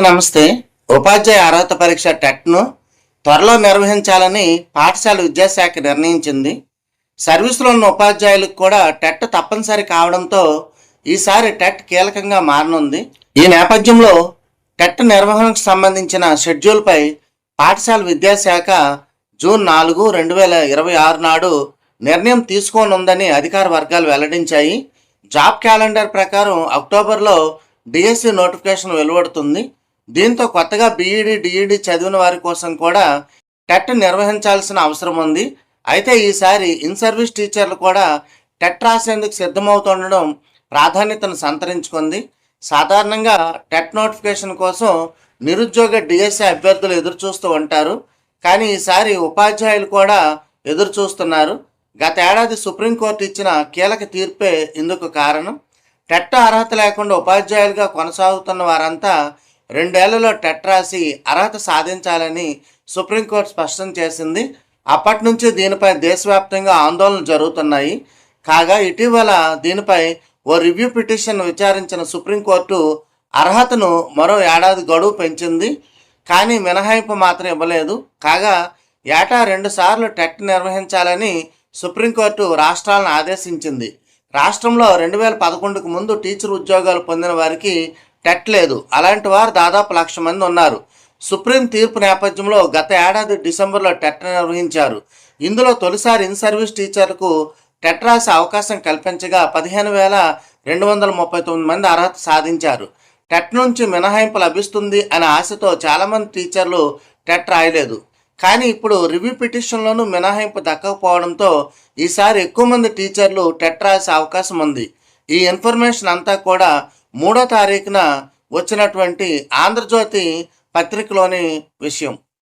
నమస్తే. ఉపాధ్యాయ అర్హత పరీక్ష టెట్ను త్వరలో నిర్వహించాలని పాఠశాల విద్యాశాఖ నిర్ణయించింది. సర్వీసులో ఉన్న ఉపాధ్యాయులకు కూడా టెట్ తప్పనిసరి కావడంతో ఈసారి టెట్ కీలకంగా మారనుంది. ఈ నేపథ్యంలో టెట్ నిర్వహణకు సంబంధించిన షెడ్యూల్పై పాఠశాల విద్యాశాఖ జూన్ 4, 2026 నాడు నిర్ణయం తీసుకోనుందని అధికార వర్గాలు వెల్లడించాయి. జాబ్ క్యాలెండర్ ప్రకారం అక్టోబర్లో డిఎస్సి నోటిఫికేషన్ వెలువడుతుంది. దీంతో కొత్తగా బీఈడి, డిఈడి చదివిన వారి కోసం కూడా టెట్ నిర్వహించాల్సిన అవసరం ఉంది. అయితే ఈసారి ఇన్ సర్వీస్ టీచర్లు కూడా టెట్ రాసేందుకు సిద్ధమవుతుండడం ప్రాధాన్యతను సంతరించుకుంది. సాధారణంగా టెట్ నోటిఫికేషన్ కోసం నిరుద్యోగ డిఎస్సి అభ్యర్థులు ఎదురు చూస్తూ ఉంటారు. కానీ ఈసారి ఉపాధ్యాయులు కూడా ఎదురు చూస్తున్నారు. గత ఏడాది సుప్రీంకోర్టు ఇచ్చిన కీలక తీర్పే ఇందుకు కారణం. టెట్ అర్హత లేకుండా ఉపాధ్యాయులుగా కొనసాగుతున్న వారంతా 2 ఏళ్లలో టెట్ రాసి అర్హత సాధించాలని సుప్రీంకోర్టు స్పష్టం చేసింది. అప్పటి నుంచి దీనిపై దేశవ్యాప్తంగా ఆందోళనలు జరుగుతున్నాయి. కాగా ఇటీవల దీనిపై ఓ రివ్యూ పిటిషన్ విచారించిన సుప్రీంకోర్టు అర్హతను మరో ఏడాది గడువు పెంచింది. కానీ మినహాయింపు మాత్రం ఇవ్వలేదు. కాగా ఏటా 2 సార్లు టెట్ నిర్వహించాలని సుప్రీంకోర్టు రాష్ట్రాలను ఆదేశించింది. రాష్ట్రంలో 2011కు ముందు టీచర్ ఉద్యోగాలు పొందిన వారికి టెట్ లేదు. అలాంటి వారు దాదాపు 1,00,000 మంది ఉన్నారు. సుప్రీం తీర్పు నేపథ్యంలో గత ఏడాది డిసెంబర్లో టెట్ నిర్వహించారు. ఇందులో తొలిసారి ఇన్ సర్వీస్ టీచర్లకు టెట్ రాసే అవకాశం కల్పించగా 15,239 మంది అర్హత సాధించారు. టెట్ నుంచి మినహాయింపు లభిస్తుంది అనే ఆశతో చాలామంది టీచర్లు టెట్ రాయలేదు. కానీ ఇప్పుడు రివ్యూ పిటిషన్లోనూ మినహాయింపు దక్కకపోవడంతో ఈసారి ఎక్కువ మంది టీచర్లు టెట్ రాసే అవకాశం ఉంది. ఈ ఇన్ఫర్మేషన్ అంతా కూడా 3వ తారీఖున వచ్చినటువంటి ఆంధ్రజ్యోతి పత్రికలోని విషయం.